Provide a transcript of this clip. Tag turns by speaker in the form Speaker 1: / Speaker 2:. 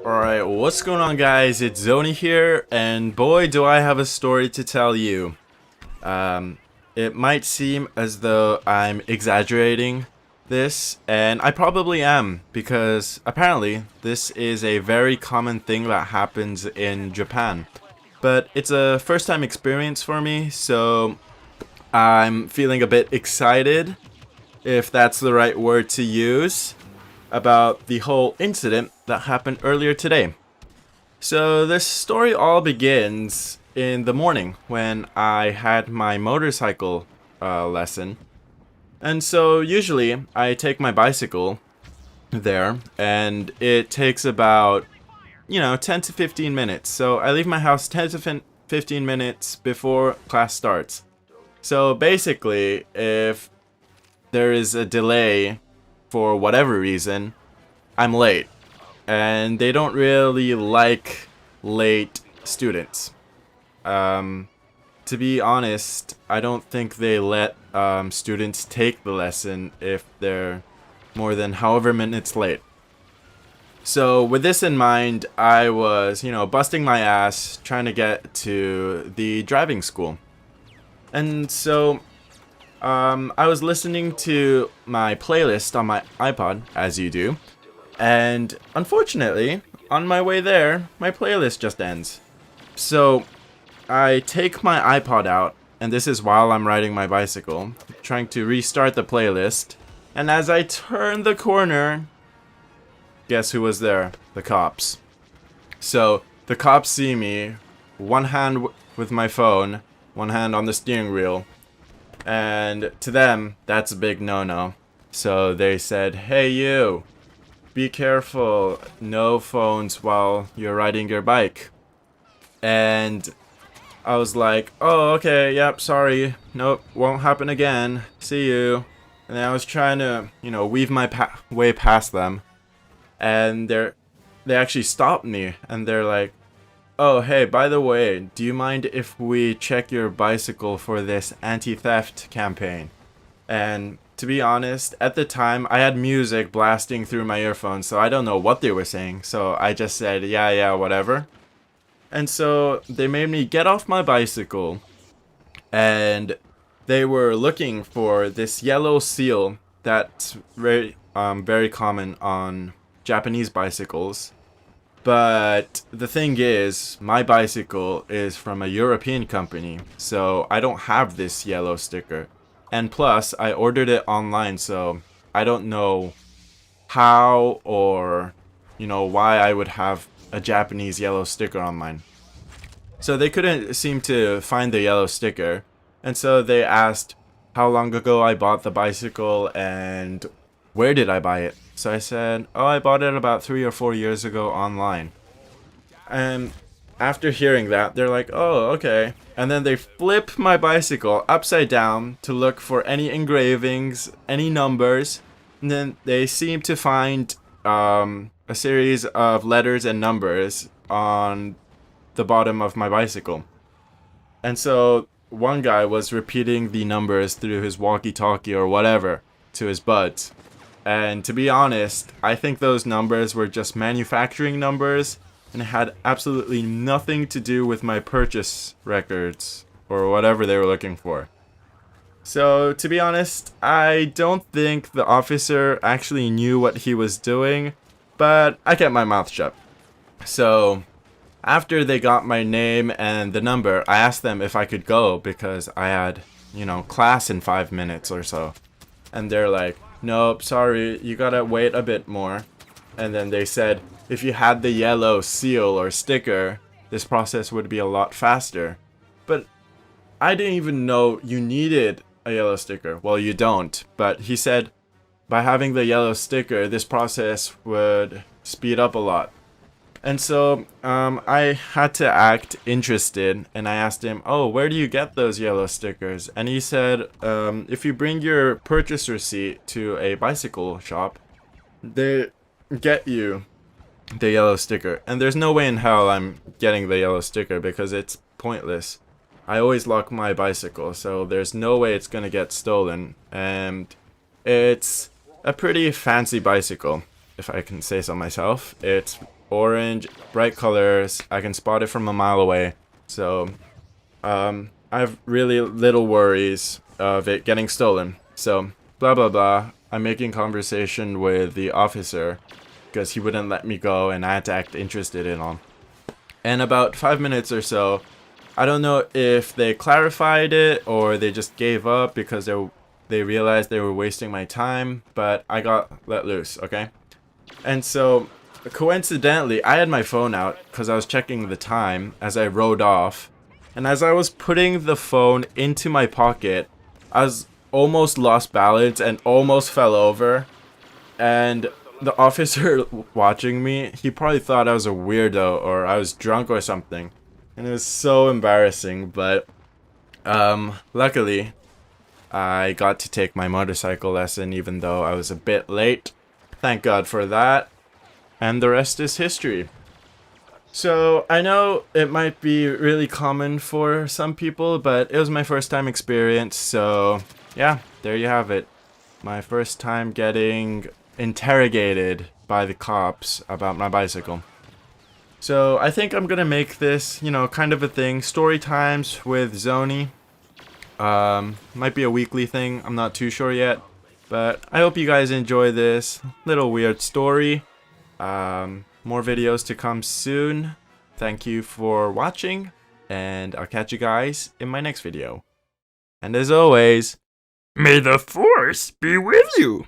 Speaker 1: Alright, what's going on, guys? It's Zoni here, and boy do I have a story to tell you. It might seem as though I'm exaggerating this, and I probably am, because apparently this is a very common thing that happens in Japan. But it's a first time experience for me, so I'm feeling a bit excited, if that's the right word to use, about the whole incident that happened earlier today. So this story all begins in the morning when I had my motorcycle lesson. And so usually I take my bicycle there, and it takes about 10 to 15 minutes. So I leave my house 10 to 15 minutes before class starts. So basically, if there is a delay for whatever reason, I'm late. And they don't really like late students. To be honest, I don't think they let students take the lesson if they're more than however minutes late. So with this in mind, I was, busting my ass trying to get to the driving school. And so I was listening to my playlist on my iPod, as you do. And unfortunately, on my way there, my playlist just ends. So I take my iPod out, and this is while I'm riding my bicycle, trying to restart the playlist. And as I turn the corner, guess who was there? The cops. So the cops see me, one hand with my phone, one hand on the steering wheel. And to them, that's a big no-no. So they said, "Hey you, be careful, no phones while you're riding your bike." And I was like, "Oh, okay, yep, sorry, nope, won't happen again, see you." And then I was trying to, weave my way past them. And they actually stopped me, and they're like, "Oh, hey, by the way, do you mind if we check your bicycle for this anti-theft campaign?" And to be honest, at the time, I had music blasting through my earphones, so I don't know what they were saying. So I just said, yeah, whatever. And so they made me get off my bicycle, and they were looking for this yellow seal that's very common on Japanese bicycles. But the thing is, my bicycle is from a European company, so I don't have this yellow sticker. And plus, I ordered it online, so I don't know how or, why I would have a Japanese yellow sticker on mine. So they couldn't seem to find the yellow sticker. And so they asked how long ago I bought the bicycle and where did I buy it. So I said, "Oh, I bought it about 3 or 4 years ago online." And after hearing that, they're like, "Oh, okay." And then they flip my bicycle upside down to look for any engravings, any numbers. And then they seem to find a series of letters and numbers on the bottom of my bicycle. And so one guy was repeating the numbers through his walkie-talkie or whatever to his buds. And to be honest, I think those numbers were just manufacturing numbers, and it had absolutely nothing to do with my purchase records or whatever they were looking for. So to be honest, I don't think the officer actually knew what he was doing, but I kept my mouth shut. So after they got my name and the number, I asked them if I could go because I had, class in 5 minutes or so. And they're like, "Nope, sorry, you gotta wait a bit more." And then they said, if you had the yellow seal or sticker, this process would be a lot faster. But I didn't even know you needed a yellow sticker. Well, you don't. But he said by having the yellow sticker, this process would speed up a lot. And so I had to act interested, and I asked him, "Oh, where do you get those yellow stickers?" And he said, if you bring your purchase receipt to a bicycle shop, they get you the yellow sticker. And there's no way in hell I'm getting the yellow sticker because it's pointless. I always lock my bicycle, so there's no way it's gonna get stolen. And it's a pretty fancy bicycle, if I can say so myself. It's orange, bright colors. I can spot it from a mile away. So, I have really little worries of it getting stolen. So, blah blah blah. I'm making conversation with the officer because he wouldn't let me go and I had to act interested in him. And about 5 minutes or so, I don't know if they clarified it or they just gave up because they realized they were wasting my time, but I got let loose, okay? And so, coincidentally, I had my phone out because I was checking the time as I rode off. And as I was putting the phone into my pocket, I was almost lost balance and almost fell over. And the officer watching me, he probably thought I was a weirdo or I was drunk or something. And it was so embarrassing, but luckily I got to take my motorcycle lesson even though I was a bit late. Thank God for that. And the rest is history. So I know it might be really common for some people, but it was my first time experience. So yeah, there you have it. My first time getting interrogated by the cops about my bicycle. So I think I'm gonna make this, kind of a thing. Story times with Zoni. Might be a weekly thing. I'm not too sure yet. But I hope you guys enjoy this little weird story. More videos to come soon. Thank you for watching. And I'll catch you guys in my next video. And as always,
Speaker 2: May the Force be with you.